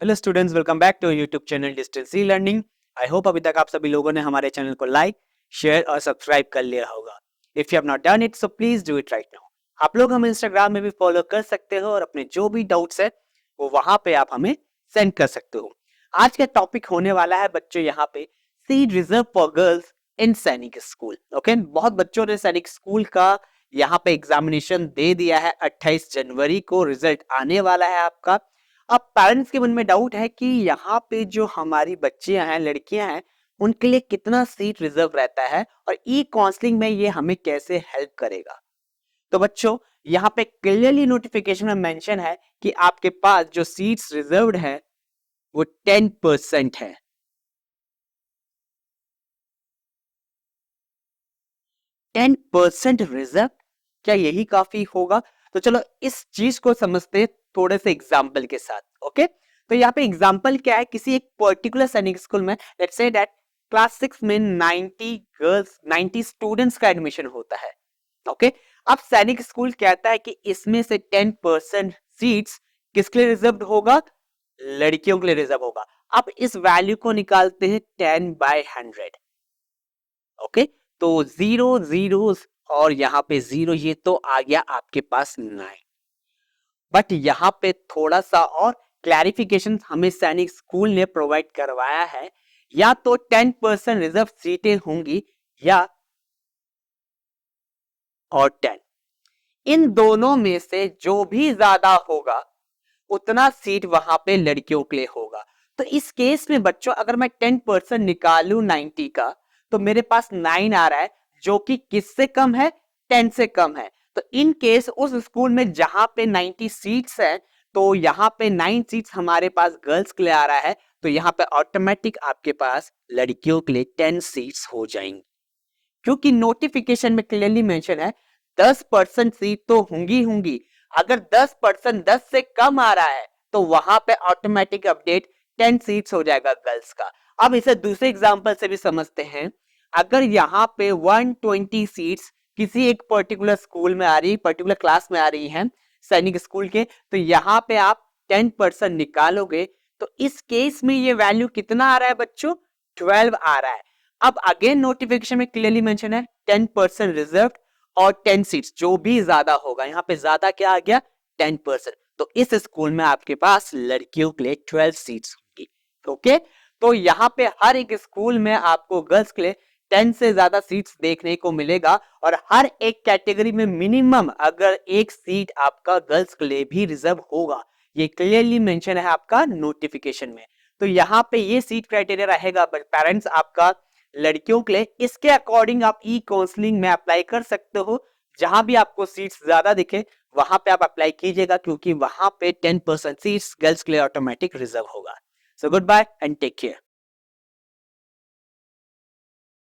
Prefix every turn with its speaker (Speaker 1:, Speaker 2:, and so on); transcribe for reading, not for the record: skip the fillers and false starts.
Speaker 1: Hello students, welcome back to YouTube channel distance e learning. I hope अभी तक आप सभी लोगों ने हमारे चैनल को लाइक, शेयर और सब्सक्राइब कर लिया होगा। If you have not done it so please do it right now. आप लोग हमें इंस्टाग्राम में भी फॉलो कर सकते हो और अपने जो भी डाउट्स है वो वहां पे आप हमें सेंड कर सकते हो। आज का टॉपिक होने वाला है बच्चों यहाँ पे seat reserve for girls in सैनिक स्कूल। ओके, बहुत बच्चों ने सैनिक स्कूल का यहाँ पे एग्जामिनेशन दे दिया है। 28 जनवरी को रिजल्ट आने वाला है आपका। अब पेरेंट्स के मन में डाउट है कि यहाँ पे जो हमारी बच्चियां हैं, लड़कियां हैं, उनके लिए कितना सीट रिजर्व रहता है और ई काउंसलिंग में ये हमें कैसे हेल्प करेगा। तो बच्चों यहाँ पे क्लियरली नोटिफिकेशन में मेंशन है कि आपके पास जो सीट्स रिजर्व्ड है वो 10% है। 10% रिजर्व, क्या यही काफी होगा? तो चलो इस चीज को समझते हैं थोड़े से एग्जाम्पल के साथ। ओके, तो यहाँ पे एग्जाम्पल क्या है, किसी एक पर्टिकुलर सैनिक स्कूल में लेट्स से दैट क्लास 6 में 90 गर्ल्स 90 स्टूडेंट्स का एडमिशन होता है। ओके, अब सैनिक स्कूल कहता है कि इसमें से 10% सीट्स किसके लिए रिजर्व होगा? लड़कियों के लिए रिजर्व होगा। अब इस वैल्यू को निकालते हैं 10/100। ओके, तो जीरो जीरो और यहाँ पे जीरो, ये तो आ गया आपके पास 9। बट यहाँ पे थोड़ा सा और क्लैरिफिकेशन हमें सैनिक स्कूल ने प्रोवाइड करवाया है। या तो 10% रिजर्व सीटें होंगी या और 10, इन दोनों में से जो भी ज्यादा होगा उतना सीट वहां पे लड़कियों के लिए होगा। तो इस केस में बच्चों अगर मैं 10% निकालू 90 का तो मेरे पास 9 आ रहा है, जो कि किससे कम है? 10 से कम है। तो इन केस उस स्कूल में जहां पे 90 सीट्स है तो यहाँ पे 9 सीट्स हमारे पास गर्ल्स के लिए आ रहा है, तो यहाँ पे ऑटोमेटिक आपके पास लड़कियों के लिए 10 सीट्स हो जाएंगी। क्योंकि नोटिफिकेशन में क्लियरली मेंशन है 10% सीट तो होंगी। अगर 10% 10 से कम आ रहा है तो वहां पे ऑटोमेटिक अपडेट 10 सीट्स हो जाएगा गर्ल्स का। अब इसे दूसरे एग्जांपल से भी समझते हैं। अगर यहाँ पे 120 सीट्स किसी एक पर्टिकुलर स्कूल में आ रही, पर्टिकुलर क्लास में आ रही हैं सैनिक स्कूल के, तो यहाँ पे आप 10% निकालोगे तो इस केस में ये वैल्यू कितना आ रहा है बच्चों? 12 आ रहा है। अब अगेन नोटिफिकेशन में क्लियरली मेंशन है 10% रिजर्व और 10 सीट्स, जो भी ज्यादा होगा, यहाँ पे ज्यादा क्या आ गया? 10%। तो इस स्कूल में आपके पास लड़कियों के लिए 12 सीट्स होंगी। ओके, तो यहाँ पे हर एक स्कूल में आपको गर्ल्स के लिए 10 से ज्यादा सीट्स देखने को मिलेगा और हर एक कैटेगरी में मिनिमम अगर एक सीट आपका गर्ल्स के लिए भी रिजर्व होगा, ये क्लियरली मेंशन है आपका नोटिफिकेशन में। तो यहाँ पे ये सीट क्राइटेरिया रहेगा पेरेंट्स आपका लड़कियों के लिए। इसके अकॉर्डिंग आप ई काउंसलिंग में अप्लाई कर सकते हो। जहां भी आपको सीट्स ज्यादा दिखे वहां पे आप अप्लाई कीजिएगा, क्योंकि वहां पे 10% सीट्स गर्ल्स के लिए ऑटोमेटिक रिजर्व होगा। So good bye and take care.